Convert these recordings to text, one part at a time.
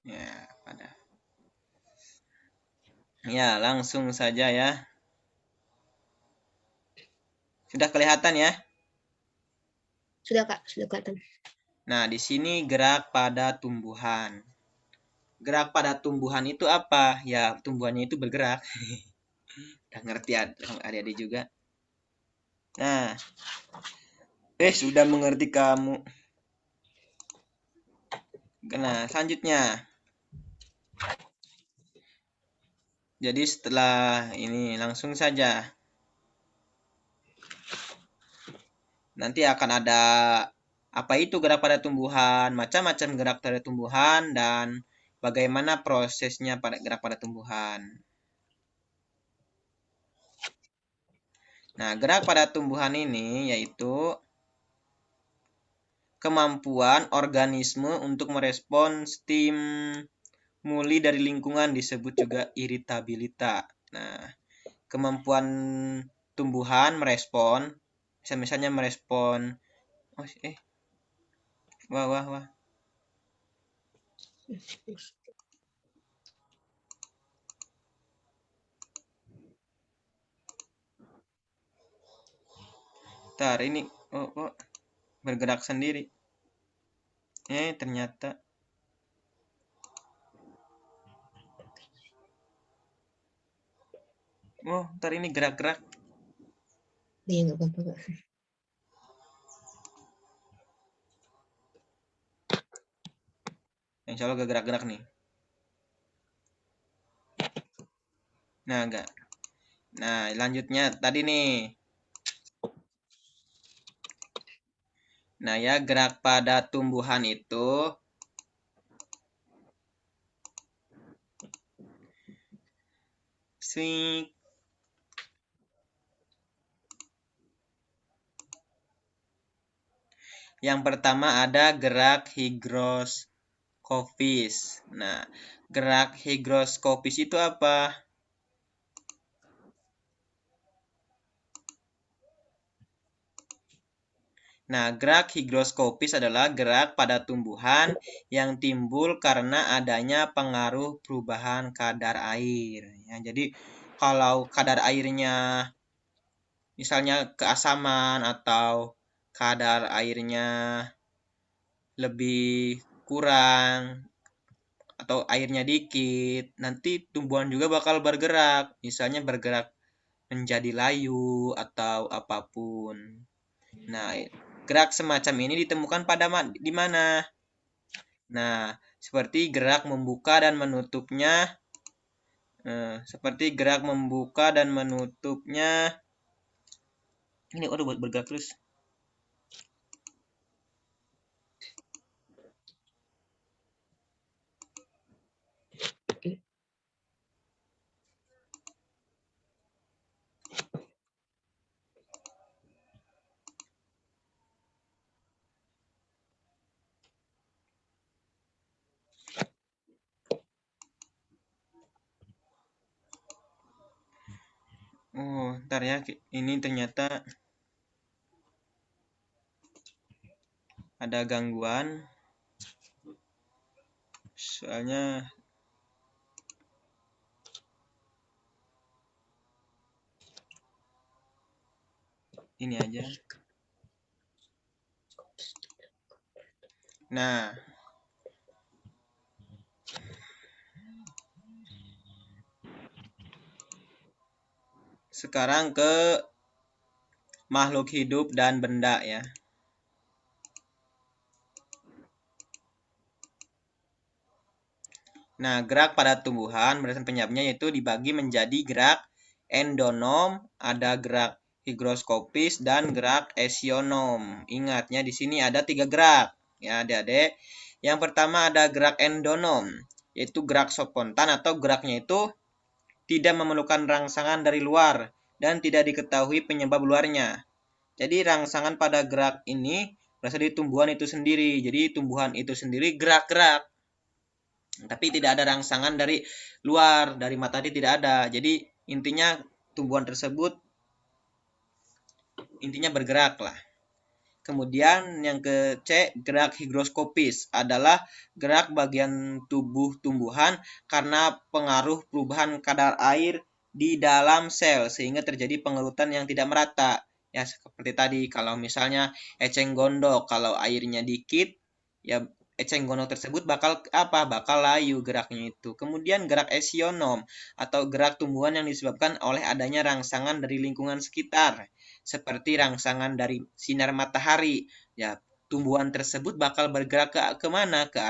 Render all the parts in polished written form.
Ya, ya, langsung saja ya. Sudah kelihatan ya? Sudah Kak, sudah kelihatan. Nah, di sini gerak pada tumbuhan. Gerak pada tumbuhan itu apa? Ya, tumbuhannya itu bergerak. Udah ngerti adik-adik juga. Nah, sudah mengerti kamu. Nah, selanjutnya. Jadi setelah ini langsung saja. Nanti akan ada apa itu gerak pada tumbuhan, macam-macam gerak pada tumbuhan, dan bagaimana prosesnya pada gerak pada tumbuhan. Nah, gerak pada tumbuhan ini yaitu kemampuan organisme untuk merespon stimuli dari lingkungan, disebut juga iritabilitas. Nah, kemampuan tumbuhan merespon, misalnya merespon, wah. Ntar ini, oh, bergerak sendiri. Ternyata. Oh, ntar ini gerak-gerak. Iya, nggak apa-apa Kak. Insya Allah gak gerak-gerak nih. Nah, enggak. Nah, lanjutnya tadi nih. Nah, ya, gerak pada tumbuhan itu yang pertama ada gerak higroskopis. Nah, gerak higroskopis itu apa? Nah, gerak higroskopis adalah gerak pada tumbuhan yang timbul karena adanya pengaruh perubahan kadar air. Ya, jadi kalau kadar airnya misalnya keasaman atau kadar airnya lebih kurang atau airnya dikit, nanti tumbuhan juga bakal bergerak. Misalnya bergerak menjadi layu atau apapun. Nah, gerak semacam ini ditemukan pada di mana? Nah, seperti gerak membuka dan menutupnya. Seperti gerak membuka dan menutupnya. Ini udah buat bergerak terus. Oh, ntar ya. Ini ternyata ada gangguan. Soalnya ini aja. Nah, sekarang ke makhluk hidup dan benda ya. Nah, gerak pada tumbuhan berdasarkan penyebabnya yaitu dibagi menjadi gerak endonom, ada gerak higroskopis, dan gerak esionom. Ingatnya di sini ada 3 gerak. Ya, adik-adik. Yang pertama ada gerak endonom, yaitu gerak spontan atau geraknya itu tidak memerlukan rangsangan dari luar dan tidak diketahui penyebab luarnya. Jadi rangsangan pada gerak ini berasal dari tumbuhan itu sendiri. Jadi tumbuhan itu sendiri gerak-gerak. Tapi tidak ada rangsangan dari luar, dari matahari tidak ada. Jadi intinya tumbuhan tersebut intinya bergerak lah. Kemudian yang ke C, gerak higroskopis adalah gerak bagian tubuh tumbuhan karena pengaruh perubahan kadar air di dalam sel sehingga terjadi pengerutan yang tidak merata. Ya seperti tadi, kalau misalnya eceng gondok, kalau airnya dikit, ya eceng gondok tersebut bakal apa? Bakal layu geraknya itu. Kemudian gerak esionom atau gerak tumbuhan yang disebabkan oleh adanya rangsangan dari lingkungan sekitar, seperti rangsangan dari sinar matahari. Ya, tumbuhan tersebut bakal bergerak ke mana? Ke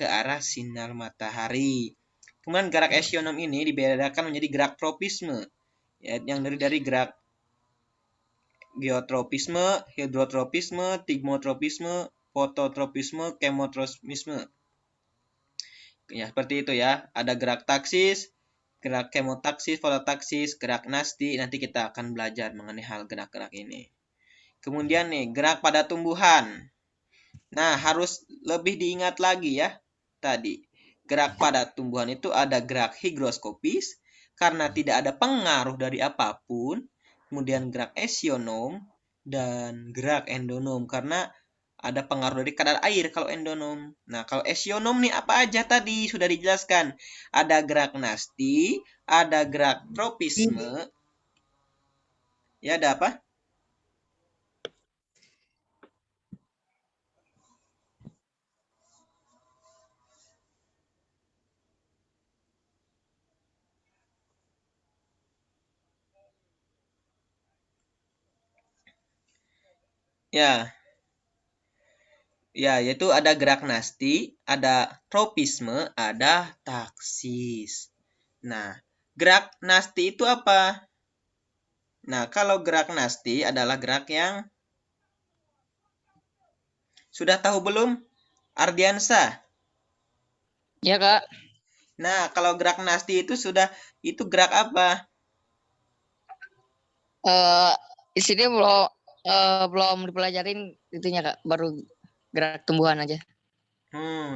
arah sinar matahari. Kemudian gerak esionom ini dibedakan menjadi gerak tropisme, ya, yang dari gerak geotropisme, hidrotropisme, tigmotropisme, fototropisme, kemotropisme. Ya, seperti itu ya. Ada gerak taksis, gerak kemotaksis, fototaksis, gerak nasti. Nanti kita akan belajar mengenai hal gerak-gerak ini. Kemudian nih, gerak pada tumbuhan. Nah, harus lebih diingat lagi ya. Tadi, gerak pada tumbuhan itu ada gerak higroskopis karena tidak ada pengaruh dari apapun. Kemudian gerak esionom dan gerak endonom karena ada pengaruh dari kadar air kalau endonom. Nah, kalau esionom nih apa aja tadi sudah dijelaskan. Ada gerak nasti, ada gerak tropisme. Ya, ada apa? Ya, ya, yaitu ada gerak nasti, ada tropisme, ada taksis. Nah, gerak nasti itu apa? Nah, kalau gerak nasti adalah gerak yang sudah tahu belum? Ardiansa. Ya, Kak. Nah, kalau gerak nasti itu gerak apa? Di sini belum dipelajarin itunya, Kak. Baru gerak tumbuhan aja.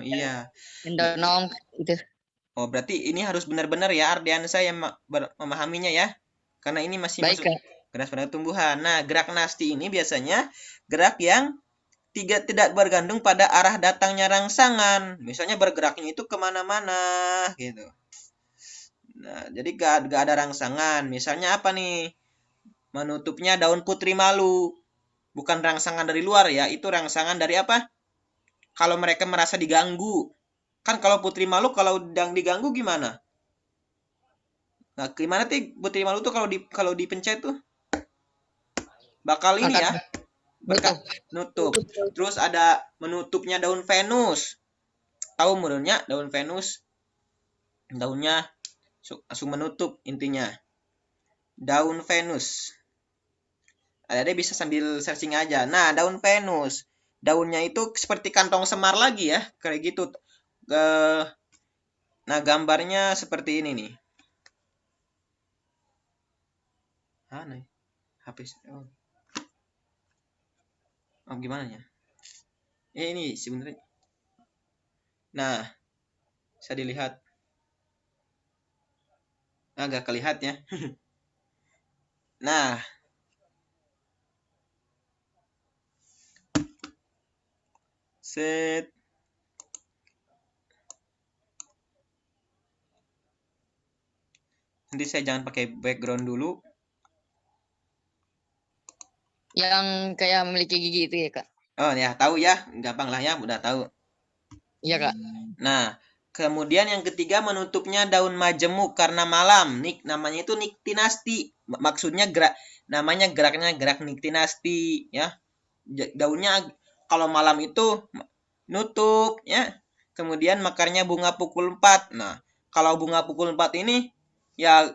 Iya. Endonom itu. Oh, berarti ini harus benar-benar ya Ardiansa yang memahaminya ya. Karena ini masih Baik, masuk Kak. gerak pada tumbuhan. Nah, gerak nasti ini biasanya gerak yang tidak bergantung pada arah datangnya rangsangan. Misalnya bergeraknya itu kemana-mana gitu. Nah, jadi gak ada rangsangan. Misalnya apa nih? Menutupnya daun putri malu. Bukan rangsangan dari luar ya, itu rangsangan dari apa? Kalau mereka merasa diganggu. Kan kalau putri malu kalau diganggu gimana? Nah, gimana sih putri malu tuh kalau dipencet tuh? Bakal ini Akan ya, nutup. nutup. Terus ada menutupnya daun Venus. Tahu menurutnya daun Venus? Daunnya langsung menutup intinya. Daun Venus. Ada bisa sambil searching aja. Nah, daun Venus. Daunnya itu seperti kantong semar lagi ya, kayak gitu. Nah, gambarnya seperti ini nih. Nih, HP. Oh, gimana ya? Ini sebenarnya. Nah, bisa dilihat. Agak kelihat ya. Nah, set. Nanti saya jangan pakai background dulu. Yang kayak memiliki gigi itu ya, Kak. Oh ya, tahu ya. Gampang lah ya, udah tahu. Iya, Kak. Nah, kemudian yang ketiga menutupnya daun majemuk karena malam. Namanya itu niktinasti. Maksudnya namanya geraknya gerak niktinasti ya. Daunnya kalau malam itu nutup ya. Kemudian mekarnya bunga pukul 4. Nah, kalau bunga pukul 4 ini ya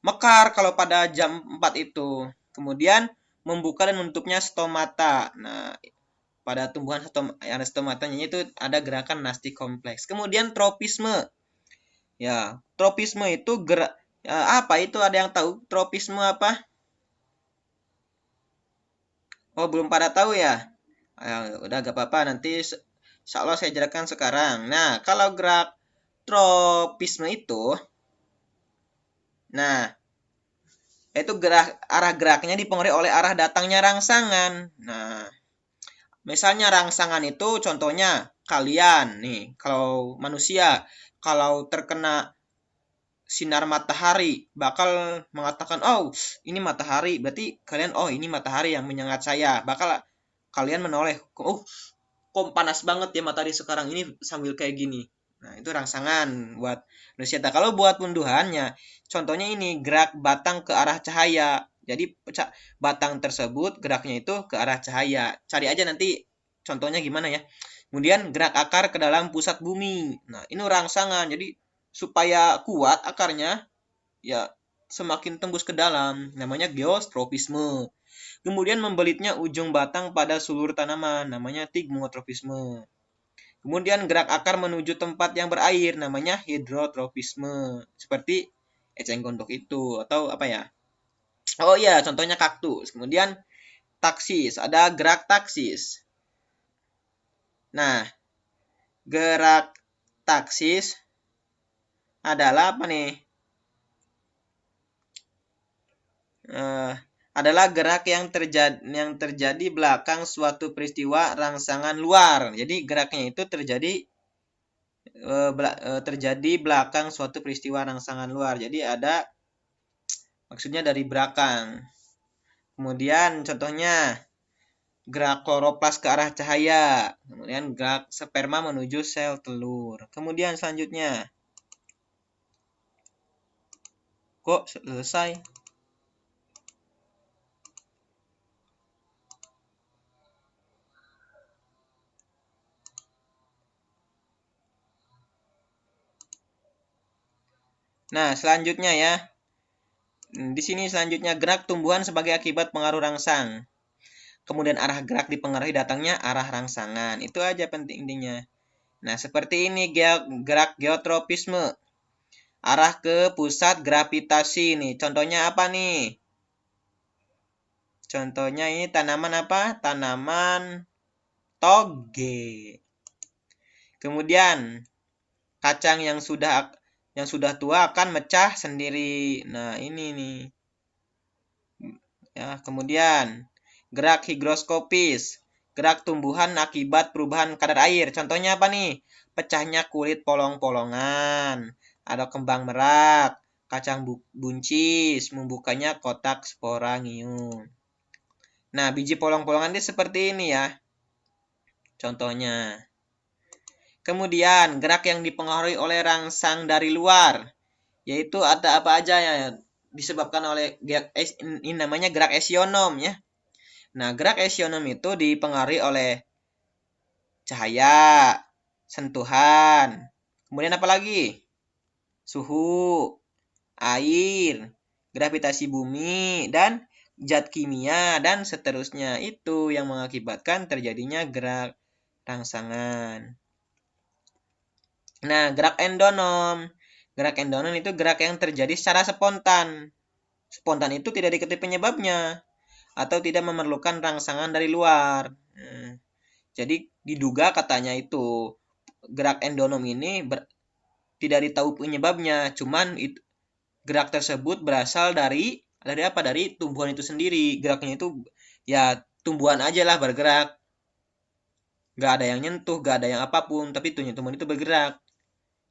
mekar kalau pada jam 4 itu. Kemudian membuka dan menutupnya stomata. Nah, pada tumbuhan yang ada stomatanya itu ada gerakan nasti kompleks. Kemudian tropisme. Ya, tropisme itu gerak ya, apa itu? Ada yang tahu tropisme apa? Oh, belum pada tahu ya? Udah gak apa-apa, nanti insya Allah saya jelaskan sekarang. Nah, kalau gerak tropisme itu, nah, itu arah geraknya dipengaruhi oleh arah datangnya rangsangan. Nah, Misalnya rangsangan itu contohnya kalian nih, kalau manusia kalau terkena sinar matahari bakal mengatakan, oh ini matahari, berarti kalian, oh ini matahari yang menyengat saya, bakal kalian menoleh, oh kok panas banget ya matahari sekarang ini sambil kayak gini. Nah itu rangsangan buat manusia. Nah, kalau buat unduhannya, contohnya ini gerak batang ke arah cahaya. Jadi batang tersebut geraknya itu ke arah cahaya. Cari aja nanti contohnya gimana ya. Kemudian gerak akar ke dalam pusat bumi. Nah ini rangsangan. Jadi supaya kuat akarnya, ya semakin tembus ke dalam. Namanya geostropisme. Kemudian membelitnya ujung batang pada sulur tanaman, namanya tigmotropisme. Kemudian gerak akar menuju tempat yang berair, namanya hidrotropisme. Seperti eceng gondok itu, atau apa ya? Oh iya, contohnya kaktus. Kemudian taksis, ada gerak taksis. Nah, gerak taksis adalah apa nih? Adalah gerak yang terjadi belakang suatu peristiwa rangsangan luar. Jadi geraknya itu terjadi belakang suatu peristiwa rangsangan luar. Jadi ada maksudnya dari belakang. Kemudian contohnya gerak kloroplas ke arah cahaya. Kemudian gerak sperma menuju sel telur. Kemudian selanjutnya, kok selesai? Nah, selanjutnya ya. Di sini selanjutnya gerak tumbuhan sebagai akibat pengaruh rangsang. Kemudian arah gerak dipengaruhi datangnya arah rangsangan. Itu aja pentingnya. Nah, seperti ini gerak geotropisme. Arah ke pusat gravitasi nih. Contohnya apa nih? Contohnya ini tanaman apa? Tanaman toge. Kemudian kacang yang sudah tua akan mecah sendiri. Nah, ini nih. Ya, kemudian gerak higroskopis. Gerak tumbuhan akibat perubahan kadar air. Contohnya apa nih? Pecahnya kulit polong-polongan. Ada kembang merak. Kacang buncis. Membukanya kotak sporangium. Nah, biji polong-polongan ini seperti ini ya. Contohnya. Kemudian, gerak yang dipengaruhi oleh rangsang dari luar. Yaitu ada apa aja ya. Disebabkan oleh ini namanya gerak esionom ya. Nah, gerak esionom itu dipengaruhi oleh cahaya, sentuhan, kemudian apa lagi? Suhu, air, gravitasi bumi, dan zat kimia, dan seterusnya. Itu yang mengakibatkan terjadinya gerak rangsangan. Nah, gerak endonom. Gerak endonom itu gerak yang terjadi secara spontan. Spontan itu tidak diketahui penyebabnya atau tidak memerlukan rangsangan dari luar. Jadi diduga katanya itu gerak endonom ini tidak ditahu penyebabnya, cuman gerak tersebut berasal dari apa? Dari tumbuhan itu sendiri. Geraknya itu ya tumbuhan aja lah bergerak. Gak ada yang nyentuh, gak ada yang apapun, tapi tumbuhan itu bergerak.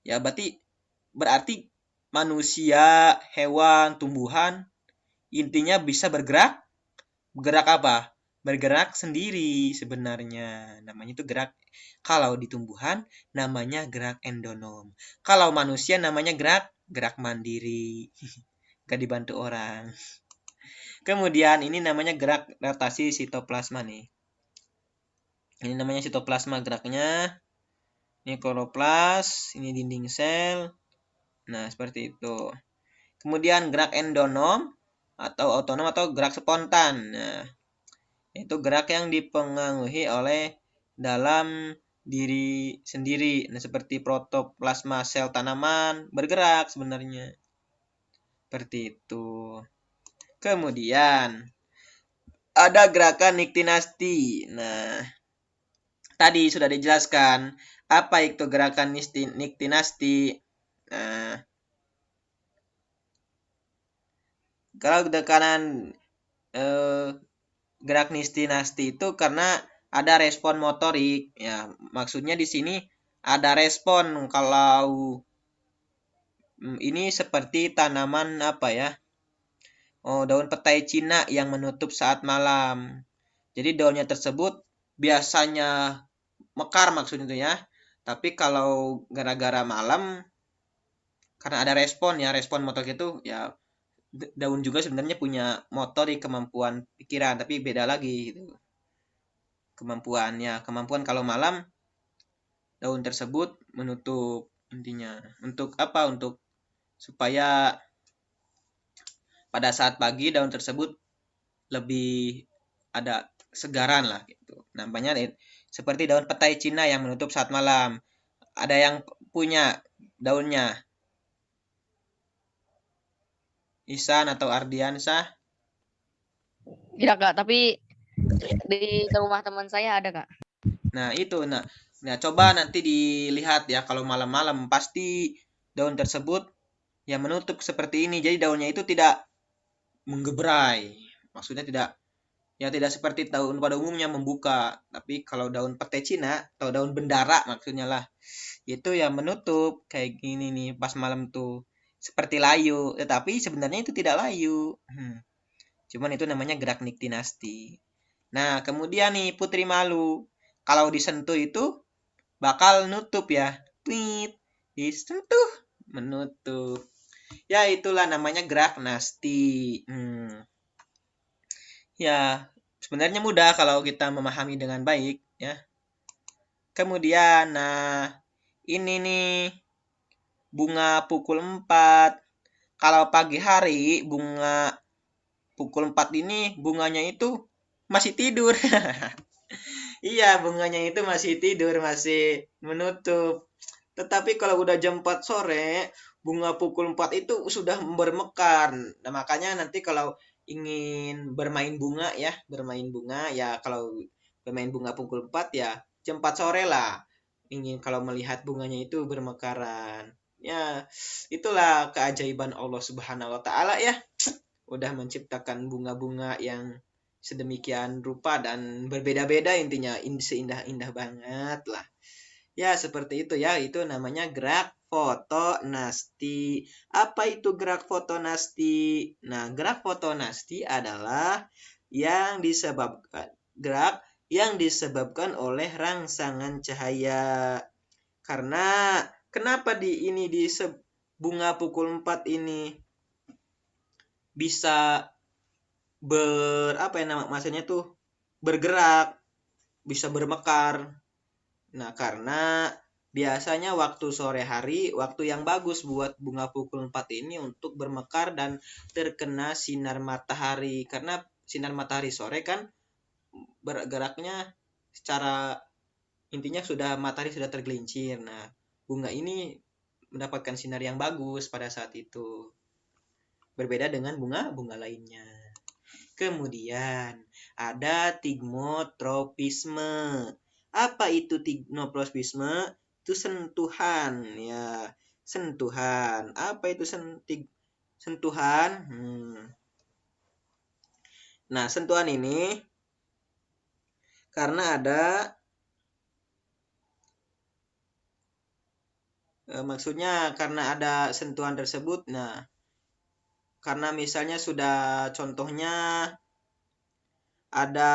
Ya berarti manusia, hewan, tumbuhan intinya bisa bergerak. Bergerak apa? Bergerak sendiri sebenarnya. Namanya itu gerak. Kalau di tumbuhan namanya gerak endonom. Kalau manusia namanya gerak mandiri. Gak dibantu orang. Kemudian ini namanya gerak rotasi sitoplasma nih. Ini namanya sitoplasma geraknya. Ini kloroplas, ini dinding sel. Nah, seperti itu. Kemudian gerak endonom atau otonom atau gerak spontan. Nah, itu gerak yang dipengaruhi oleh dalam diri sendiri. Nah, seperti protoplasma sel tanaman bergerak sebenarnya. Seperti itu. Kemudian ada gerakan niktinasti. Nah, tadi sudah dijelaskan apa itu gerakan niktinasti. Nah, kalau tekanan gerak niktinasti itu karena ada respon motorik. Ya, maksudnya di sini ada respon kalau ini seperti tanaman apa ya? Oh, daun petai Cina yang menutup saat malam. Jadi daunnya tersebut biasanya mekar maksudnya itu ya. Tapi kalau gara-gara malam karena ada respon ya, respon motorik itu ya daun juga sebenarnya punya motorik kemampuan pikiran, tapi beda lagi gitu. Kemampuan kalau malam daun tersebut menutup intinya. Untuk apa? Untuk supaya pada saat pagi daun tersebut lebih ada segaran lah gitu. Namanya seperti daun petai Cina yang menutup saat malam. Ada yang punya daunnya? Isan atau Ardiansah? Tidak kak, tapi di rumah teman saya ada kak. Nah, itu. Nah, coba nanti dilihat ya kalau malam-malam pasti daun tersebut yang menutup seperti ini. Jadi daunnya itu tidak menggebrai. Maksudnya tidak seperti daun pada umumnya membuka. Tapi kalau daun petai Cina atau daun bendara maksudnya lah, itu yang menutup kayak gini nih pas malam tuh. Seperti layu, tetapi sebenarnya itu tidak layu. Cuman itu namanya gerak niktinasti. Nah, kemudian nih Putri Malu, kalau disentuh itu bakal nutup ya. Tweet, disentuh, menutup. Ya, itulah namanya gerak nasti. Ya, sebenarnya mudah kalau kita memahami dengan baik ya. Kemudian, nah ini nih bunga pukul 4. Kalau pagi hari bunga pukul 4 ini bunganya itu masih tidur. Iya, bunganya itu masih tidur, masih menutup. Tetapi kalau udah jam 4 sore, bunga pukul 4 itu sudah bermekar. Nah, makanya nanti kalau ingin bermain bunga ya kalau bermain bunga pukul 4 ya jam 4 sore lah. Ingin kalau melihat bunganya itu bermekaran. Ya, itulah keajaiban Allah Subhanahu wa taala ya. Udah menciptakan bunga-bunga yang sedemikian rupa dan berbeda-beda intinya seindah-indah banget lah. Ya, seperti itu ya. Itu namanya gerak fotonasti. Apa itu gerak fotonasti? Nah, gerak fotonasti adalah gerak yang disebabkan oleh rangsangan cahaya. Karena kenapa di bunga pukul 4 ini bisa maksudnya tuh bergerak, bisa bermekar. Nah, karena biasanya waktu sore hari, waktu yang bagus buat bunga pukul 4 ini untuk bermekar dan terkena sinar matahari. Karena sinar matahari sore kan bergeraknya secara intinya matahari sudah tergelincir. Nah, bunga ini mendapatkan sinar yang bagus pada saat itu. Berbeda dengan bunga-bunga lainnya. Kemudian ada tigmotropisme. Apa itu tigmotropisme? Itu sentuhan ya. Sentuhan. Apa itu sentuhan? Nah, sentuhan ini karena ada maksudnya karena ada sentuhan tersebut. Nah, karena misalnya sudah contohnya ada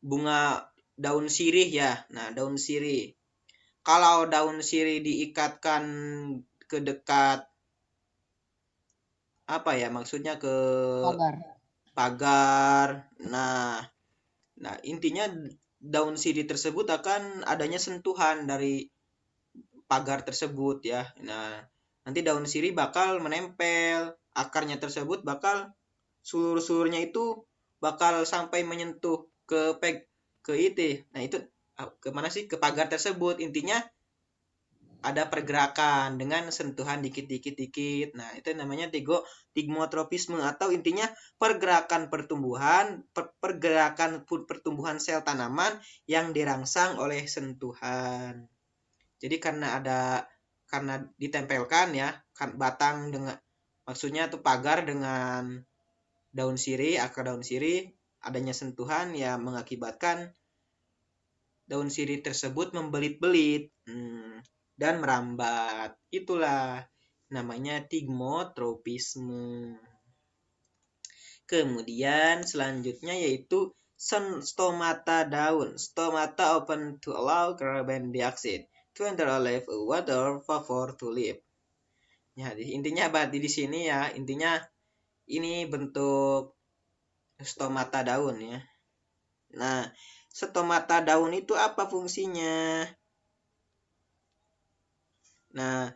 bunga daun sirih ya. Nah, daun sirih. Kalau daun sirih diikatkan ke dekat apa ya? Maksudnya ke pagar. Nah, intinya daun sirih tersebut akan adanya sentuhan dari pagar tersebut ya. Nah, nanti daun sirih bakal menempel, akarnya tersebut bakal sulur-sulurnya itu bakal sampai menyentuh ke itu. Nah, itu kemana sih? Ke pagar tersebut. Intinya ada pergerakan dengan sentuhan dikit-dikit. Nah, itu namanya tigmotropisme atau intinya pergerakan pertumbuhan sel tanaman yang dirangsang oleh sentuhan. Jadi karena ditempelkan ya batang dengan maksudnya tuh pagar dengan daun sirih, akar daun sirih adanya sentuhan ya mengakibatkan daun sirih tersebut membelit-belit dan merambat. Itulah namanya tigmotropisme. Kemudian selanjutnya yaitu stomata daun. Stomata open to allow carbon dioxide to enter or leave a water vapor to live. Ya, intinya apa di sini ya? Intinya ini bentuk stomata daun ya. Nah, stomata daun itu apa fungsinya? Nah,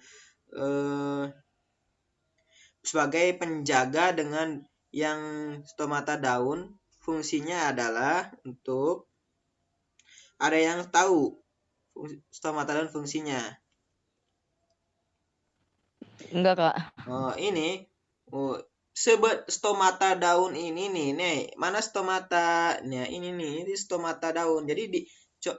sebagai penjaga dengan yang stomata daun, fungsinya adalah untuk ada yang tahu stomata daun fungsinya? Enggak, Kak. Oh, ini stomata daun ini nih, mana stomatanya? Ini nih, ini stomata daun. Jadi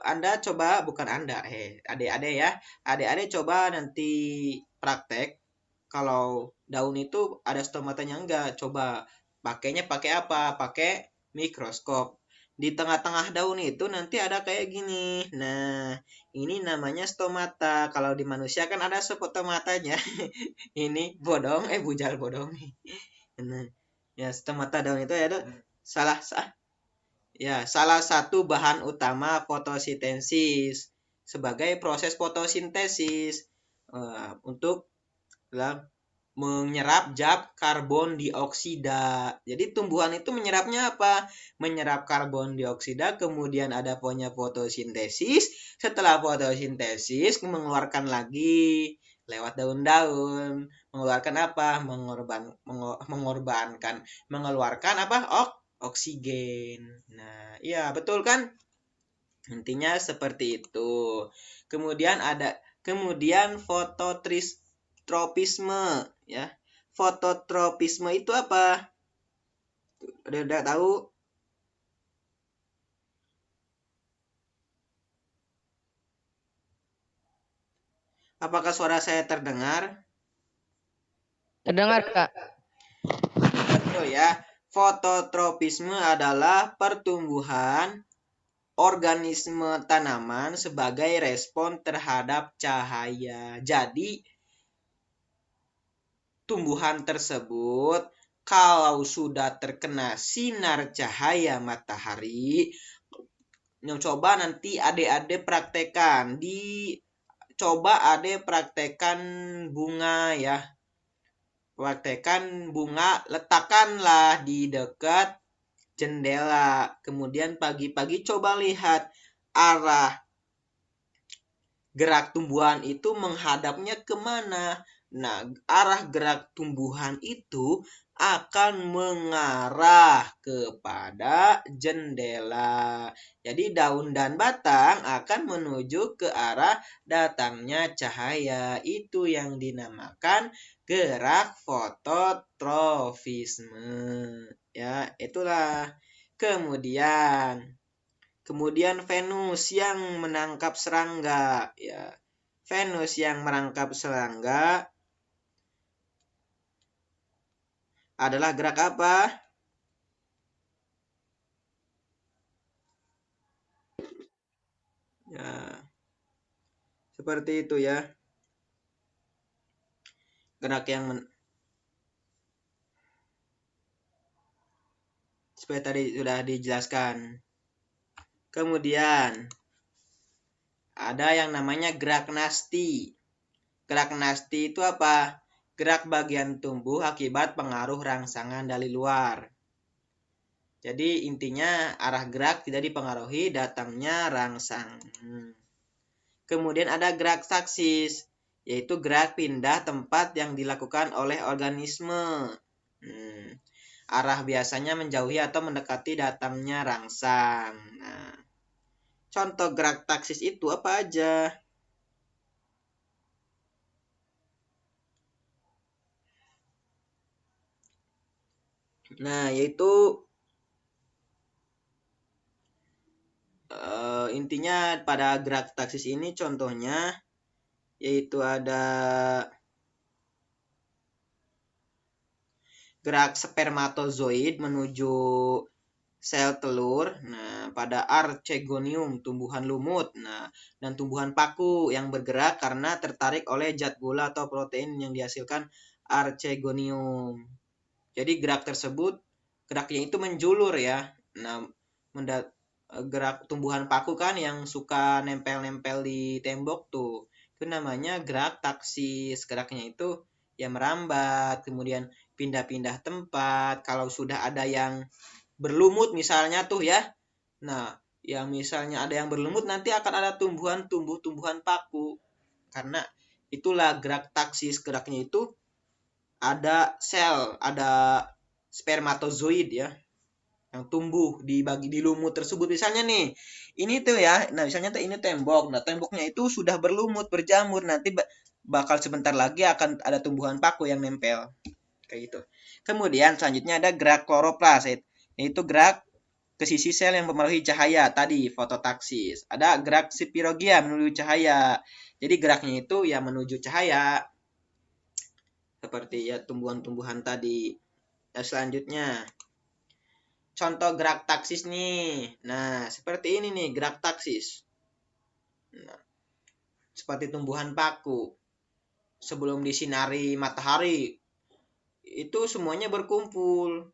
Anda coba, bukan Anda, adik-adik ya. Adik-adik coba nanti praktek. Kalau daun itu ada stomatanya enggak, coba pakainya pakai apa? Pakai mikroskop. Di tengah-tengah daun itu nanti ada kayak gini. Nah, ini namanya stomata. Kalau di manusia kan ada stomatanya. Ini bodong, bujal bodong. Nah, ya stomata daun itu ada salah satu bahan utama fotosintesis sebagai proses fotosintesis untuk menyerap zat karbon dioksida. Jadi tumbuhan itu menyerapnya apa? Menyerap karbon dioksida, kemudian ada punya fotosintesis. Setelah fotosintesis mengeluarkan lagi lewat daun-daun. Mengeluarkan apa? Mengeluarkan apa? Oksigen. Nah, iya betul kan? Intinya seperti itu. Kemudian fototropisme ya. Fototropisme itu apa? Udah tahu? Apakah suara saya terdengar? Terdengar, Kak. Betul ya. Fototropisme adalah pertumbuhan organisme tanaman sebagai respon terhadap cahaya. Jadi tumbuhan tersebut kalau sudah terkena sinar cahaya matahari, coba nanti adik-adik praktekan praktekan bunga ya. Praktekan bunga, letakkanlah di dekat jendela. Kemudian pagi-pagi coba lihat arah gerak tumbuhan itu menghadapnya kemana. Nah, arah gerak tumbuhan itu akan mengarah kepada jendela. Jadi daun dan batang akan menuju ke arah datangnya cahaya. Itu yang dinamakan gerak fototrofisme. Ya, itulah. Kemudian Venus yang menangkap serangga, ya. Venus yang merangkap serangga adalah gerak apa? Ya, seperti itu ya. Gerak yang seperti tadi sudah dijelaskan. Kemudian ada yang namanya gerak nasti. Gerak nasti itu apa? Gerak bagian tumbuh akibat pengaruh rangsangan dari luar. Jadi intinya arah gerak tidak dipengaruhi datangnya rangsang. Kemudian ada gerak saksis, yaitu gerak pindah tempat yang dilakukan oleh organisme. Arah biasanya menjauhi atau mendekati datangnya rangsang. Nah, contoh gerak taksis itu apa aja? Nah, yaitu intinya pada gerak taksis ini contohnya yaitu ada gerak spermatozoid menuju sel telur. Nah, pada archegonium tumbuhan lumut. Nah, dan tumbuhan paku yang bergerak karena tertarik oleh zat gula atau protein yang dihasilkan archegonium. Jadi geraknya itu menjulur ya. Nah, gerak tumbuhan paku kan yang suka nempel-nempel di tembok tuh. Itu namanya gerak taksis. Geraknya itu ya merambat, kemudian pindah-pindah tempat. Kalau sudah ada yang berlumut misalnya tuh ya. Nah, yang misalnya ada yang berlumut nanti akan ada tumbuhan paku. Karena itulah gerak taksis. Geraknya itu ada sel, ada spermatozoid ya yang tumbuh di lumut tersebut. Misalnya nih, ini tuh ya. Nah, misalnya tuh ini tembok. Nah, temboknya itu sudah berlumut, berjamur. Nanti bakal sebentar lagi akan ada tumbuhan paku yang nempel. Kayak gitu. Kemudian selanjutnya ada gerak kloroplas, yaitu gerak ke sisi sel yang memenuhi cahaya tadi, fototaksis. Ada gerak spirogia menuju cahaya. Jadi geraknya itu ya menuju cahaya. Seperti ya tumbuhan-tumbuhan tadi. Nah, selanjutnya contoh gerak taksis nih. Nah, seperti ini nih gerak taksis. Nah, seperti tumbuhan paku. Sebelum disinari matahari, itu semuanya berkumpul.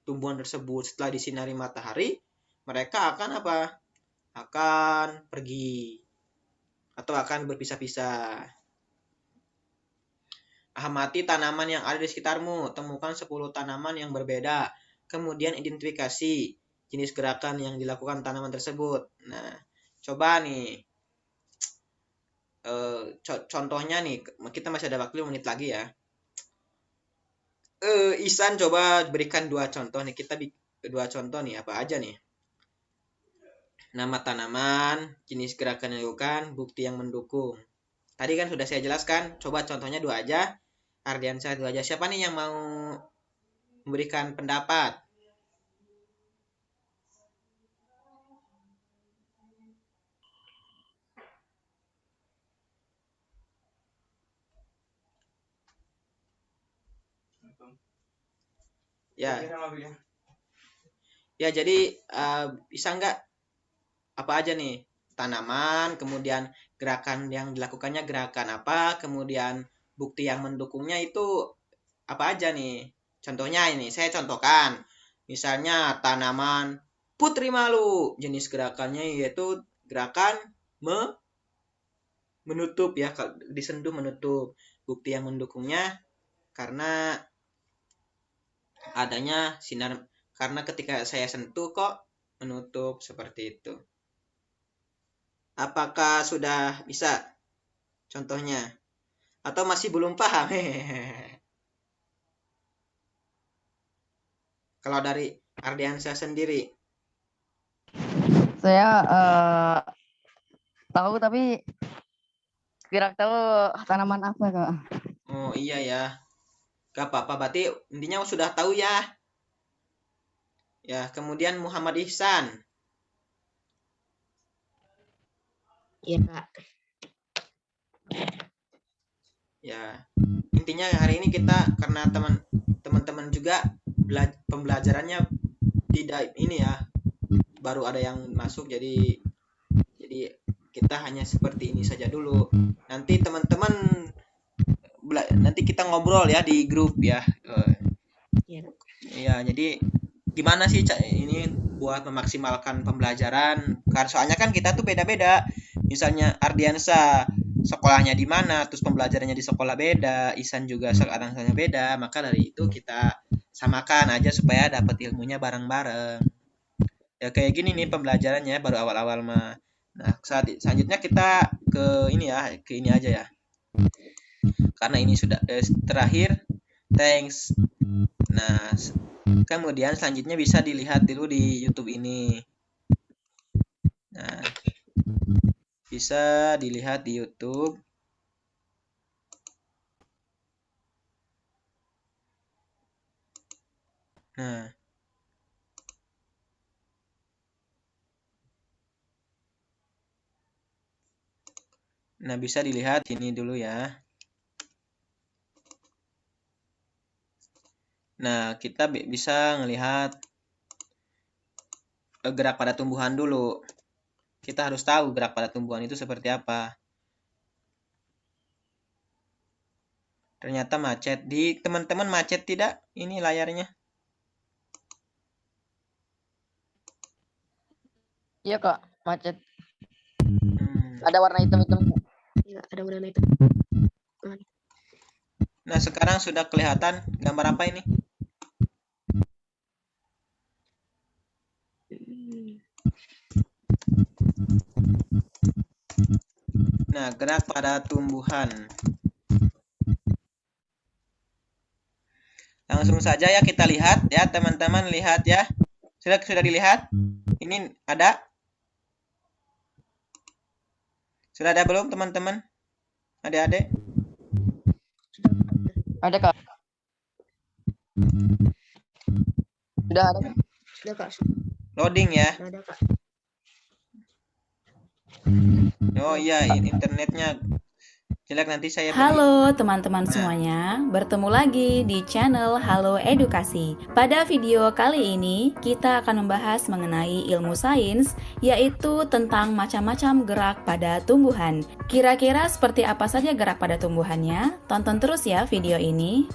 Tumbuhan tersebut setelah disinari matahari, mereka akan apa? Akan pergi atau akan berpisah-pisah. Amati tanaman yang ada di sekitarmu, temukan 10 tanaman yang berbeda. Kemudian identifikasi jenis gerakan yang dilakukan tanaman tersebut. Nah, coba nih. Contohnya nih, kita masih ada waktu 5 menit lagi ya. Ihsan coba berikan 2 contoh nih. Kita 2 contoh nih, apa aja nih? Nama tanaman, jenis gerakan yang dilakukan, bukti yang mendukung. Tadi kan sudah saya jelaskan, coba contohnya 2 aja. Ardiansyah 2 aja. Siapa nih yang mau memberikan pendapat? Ya. Ya, jadi bisa nggak apa aja nih? Tanaman, kemudian gerakan yang dilakukannya gerakan apa, kemudian bukti yang mendukungnya itu apa aja nih? Contohnya ini, saya contohkan. Misalnya tanaman putri malu, jenis gerakannya yaitu gerakan menutup ya, disentuh menutup. Bukti yang mendukungnya karena adanya sinar, karena ketika saya sentuh kok menutup, seperti itu. Apakah sudah bisa contohnya? Atau masih belum paham? Kalau dari Ardiansyah sendiri. Saya tahu tapi gerak tahu tanaman apa kak? Oh iya ya. Gak apa-apa, berarti intinya sudah tahu ya. Ya, kemudian Muhammad Ihsan. Iya, Kak. Ya, intinya hari ini kita karena teman-teman juga pembelajarannya tidak ini ya, baru ada yang masuk, jadi kita hanya seperti ini saja dulu. Nanti teman-teman nanti kita ngobrol ya di grup ya. Iya. Ya, jadi gimana sih ini buat memaksimalkan pembelajaran? Karena soalnya kan kita tuh beda-beda. Misalnya Ardiansa sekolahnya di mana, terus pembelajarannya di sekolah beda, Ihsan juga sekarang beda, maka dari itu kita samakan aja supaya dapat ilmunya bareng-bareng. Ya kayak gini nih pembelajarannya baru awal-awal mah. Nah, selanjutnya kita ke ini ya, ke ini aja ya. Karena ini sudah terakhir. Thanks. Nah, kemudian selanjutnya bisa dilihat dulu di YouTube ini. Nah, bisa dilihat di YouTube. Nah, bisa dilihat ini dulu ya. Nah, kita bisa melihat gerak pada tumbuhan dulu. Kita harus tahu gerak pada tumbuhan itu seperti apa. Ternyata macet. Di teman-teman macet tidak? Ini layarnya. Iya kak, macet. Hmm. Ada warna hitam-hitam. Iya, ada warna itu. Nah, sekarang sudah kelihatan gambar apa ini? Nah, gerak pada tumbuhan. Langsung saja ya kita lihat ya, teman-teman lihat ya. Sudah dilihat? Ini ada? Sudah ada belum teman-teman? Adik-adik? Ada kak. Sudah ada. Sudah Kak. Loading ya. Sudah ada Kak. Oh iya, internetnya jelek, nanti saya beli. Halo teman-teman semuanya, bertemu lagi di channel Halo Edukasi. Pada video kali ini, kita akan membahas mengenai ilmu sains, yaitu tentang macam-macam gerak pada tumbuhan. Kira-kira seperti apa saja gerak pada tumbuhannya? Tonton terus ya video ini.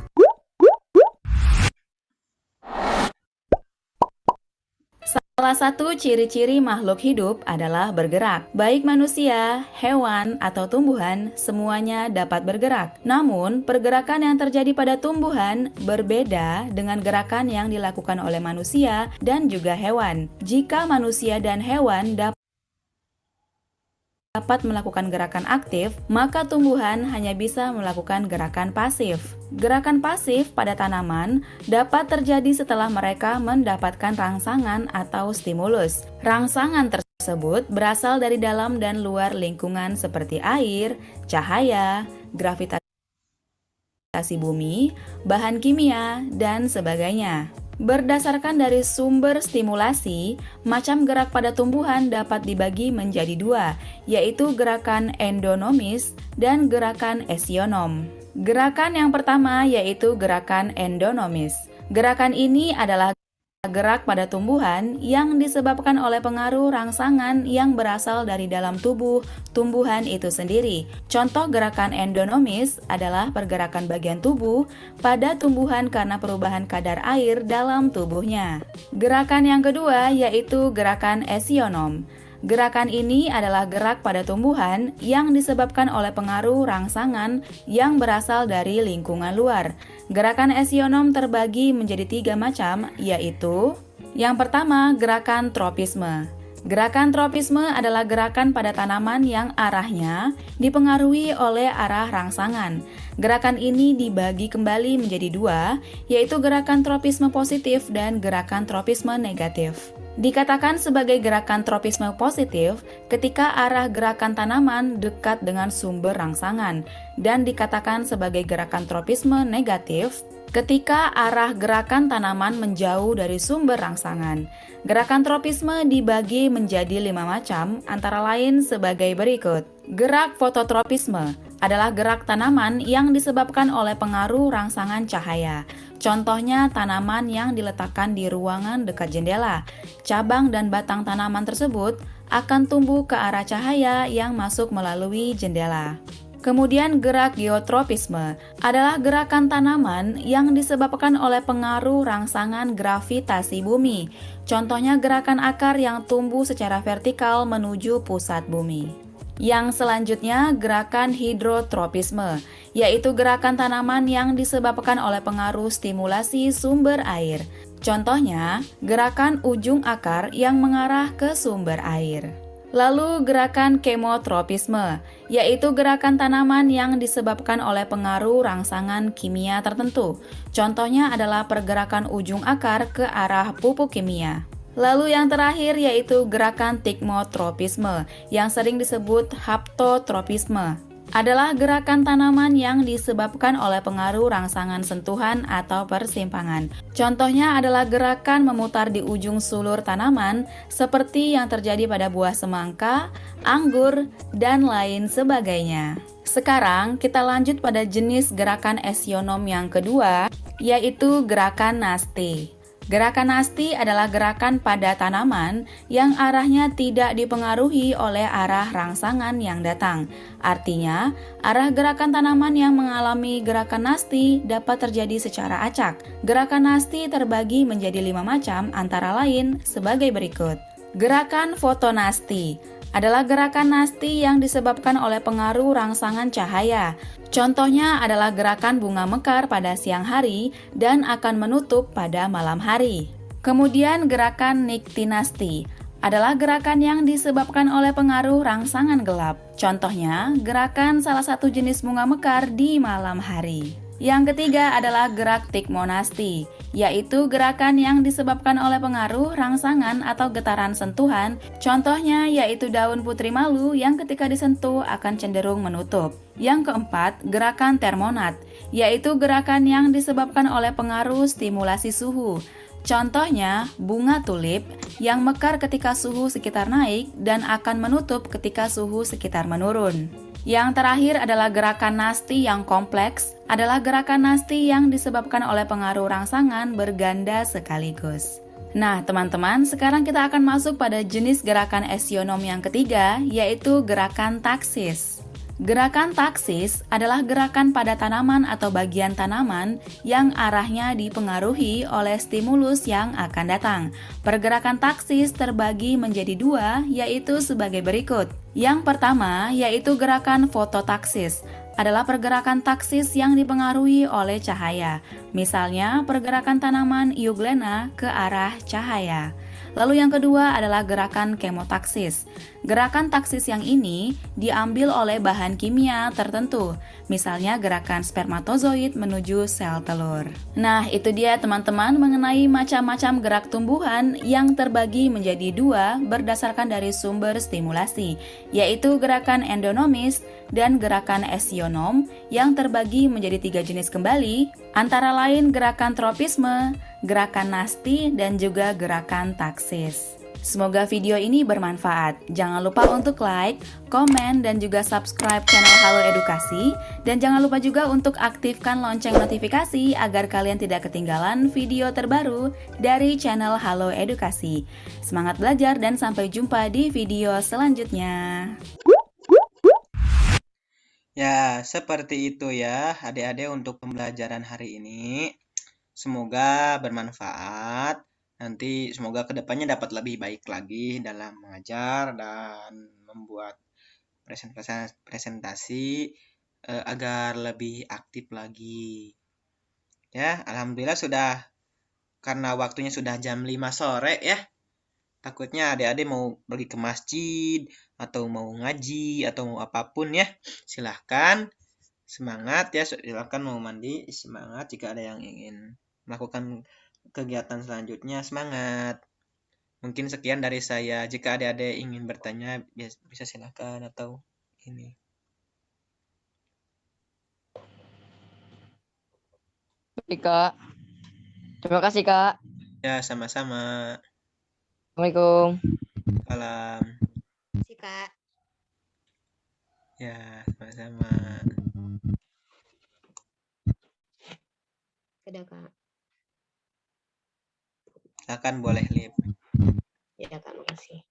Salah satu ciri-ciri makhluk hidup adalah bergerak. Baik manusia, hewan, atau tumbuhan, semuanya dapat bergerak. Namun, pergerakan yang terjadi pada tumbuhan berbeda dengan gerakan yang dilakukan oleh manusia dan juga hewan. Jika manusia dan hewan dapat melakukan gerakan aktif, maka tumbuhan hanya bisa melakukan gerakan pasif. Gerakan pasif pada tanaman dapat terjadi setelah mereka mendapatkan rangsangan atau stimulus. Rangsangan tersebut berasal dari dalam dan luar lingkungan seperti air, cahaya, gravitasi bumi, bahan kimia, dan sebagainya. Berdasarkan dari sumber stimulasi, macam gerak pada tumbuhan dapat dibagi menjadi dua, yaitu gerakan endonomis dan gerakan esionom. Gerakan yang pertama yaitu gerakan endonomis. Gerakan ini adalah gerak pada tumbuhan yang disebabkan oleh pengaruh rangsangan yang berasal dari dalam tubuh tumbuhan itu sendiri. Contoh gerakan endonomis adalah pergerakan bagian tubuh pada tumbuhan karena perubahan kadar air dalam tubuhnya. Gerakan yang kedua yaitu gerakan esionom. Gerakan ini adalah gerak pada tumbuhan yang disebabkan oleh pengaruh rangsangan yang berasal dari lingkungan luar. Gerakan esionom terbagi menjadi 3 macam, yaitu yang pertama, gerakan tropisme. Gerakan tropisme adalah gerakan pada tanaman yang arahnya dipengaruhi oleh arah rangsangan. Gerakan ini dibagi kembali menjadi 2, yaitu gerakan tropisme positif dan gerakan tropisme negatif. Dikatakan sebagai gerakan tropisme positif ketika arah gerakan tanaman dekat dengan sumber rangsangan, dan dikatakan sebagai gerakan tropisme negatif ketika arah gerakan tanaman menjauh dari sumber rangsangan. Gerakan tropisme dibagi menjadi 5 macam, antara lain sebagai berikut. Gerak fototropisme adalah gerak tanaman yang disebabkan oleh pengaruh rangsangan cahaya. Contohnya tanaman yang diletakkan di ruangan dekat jendela. Cabang dan batang tanaman tersebut akan tumbuh ke arah cahaya yang masuk melalui jendela. Kemudian gerak geotropisme adalah gerakan tanaman yang disebabkan oleh pengaruh rangsangan gravitasi bumi. Contohnya gerakan akar yang tumbuh secara vertikal menuju pusat bumi. Yang selanjutnya gerakan hidrotropisme, yaitu gerakan tanaman yang disebabkan oleh pengaruh stimulasi sumber air. Contohnya, gerakan ujung akar yang mengarah ke sumber air. Lalu gerakan kemotropisme, yaitu gerakan tanaman yang disebabkan oleh pengaruh rangsangan kimia tertentu. Contohnya adalah pergerakan ujung akar ke arah pupuk kimia. Lalu yang terakhir yaitu gerakan tigmotropisme yang sering disebut haptotropisme. Adalah gerakan tanaman yang disebabkan oleh pengaruh rangsangan sentuhan atau persimpangan. Contohnya adalah gerakan memutar di ujung sulur tanaman seperti yang terjadi pada buah semangka, anggur, dan lain sebagainya. Sekarang kita lanjut pada jenis gerakan esionom yang kedua, yaitu gerakan nasti. Gerakan nasti adalah gerakan pada tanaman yang arahnya tidak dipengaruhi oleh arah rangsangan yang datang. Artinya, arah gerakan tanaman yang mengalami gerakan nasti dapat terjadi secara acak. Gerakan nasti terbagi menjadi 5 macam, antara lain sebagai berikut. Gerakan fotonasti adalah gerakan nasti yang disebabkan oleh pengaruh rangsangan cahaya. Contohnya adalah gerakan bunga mekar pada siang hari dan akan menutup pada malam hari. Kemudian gerakan niktinasti adalah gerakan yang disebabkan oleh pengaruh rangsangan gelap. Contohnya, gerakan salah satu jenis bunga mekar di malam hari. Yang ketiga adalah gerak tikmonasti, yaitu gerakan yang disebabkan oleh pengaruh rangsangan atau getaran sentuhan. Contohnya yaitu daun putri malu yang ketika disentuh akan cenderung menutup. Yang keempat, gerakan termonat, yaitu gerakan yang disebabkan oleh pengaruh stimulasi suhu. Contohnya, bunga tulip yang mekar ketika suhu sekitar naik dan akan menutup ketika suhu sekitar menurun. Yang terakhir adalah gerakan nasti yang kompleks, adalah gerakan nasti yang disebabkan oleh pengaruh rangsangan berganda sekaligus. Nah, teman-teman, sekarang kita akan masuk pada jenis gerakan esionom yang ketiga, yaitu gerakan taksis. Gerakan taksis adalah gerakan pada tanaman atau bagian tanaman yang arahnya dipengaruhi oleh stimulus yang akan datang. Pergerakan taksis terbagi menjadi 2, yaitu sebagai berikut. Yang pertama, yaitu gerakan fototaksis, adalah pergerakan taksis yang dipengaruhi oleh cahaya. Misalnya, pergerakan tanaman euglena ke arah cahaya. Lalu yang kedua adalah gerakan kemotaksis. Gerakan taksis yang ini diambil oleh bahan kimia tertentu, misalnya gerakan spermatozoid menuju sel telur. Nah, itu dia teman-teman mengenai macam-macam gerak tumbuhan yang terbagi menjadi 2 berdasarkan dari sumber stimulasi, yaitu gerakan endonomis dan gerakan esionom yang terbagi menjadi 3 jenis kembali, antara lain gerakan tropisme, gerakan nasti, dan juga gerakan taksis. Semoga video ini bermanfaat. Jangan lupa untuk like, komen, dan juga subscribe channel Halo Edukasi. Dan jangan lupa juga untuk aktifkan lonceng notifikasi agar kalian tidak ketinggalan video terbaru dari channel Halo Edukasi. Semangat belajar dan sampai jumpa di video selanjutnya. Ya, seperti itu ya adik-adik untuk pembelajaran hari ini. Semoga bermanfaat. Nanti semoga kedepannya dapat lebih baik lagi dalam mengajar dan membuat presentasi agar lebih aktif lagi. Ya, alhamdulillah sudah, karena waktunya sudah jam 5 sore ya. Takutnya adik-adik mau pergi ke masjid atau mau ngaji atau mau apapun ya. Silahkan, semangat ya, silahkan mau mandi, semangat. Jika ada yang ingin melakukan kegiatan selanjutnya, semangat. Mungkin sekian dari saya. Jika adik-adik ingin bertanya, bisa silahkan atau ini. Baik, Kak. Terima kasih, Kak. Ya, sama-sama. Assalamualaikum. Salam. Si Kak. Ya, sama-sama. Ada Kak. Silakan boleh, Lip. Ya Kak, makasih.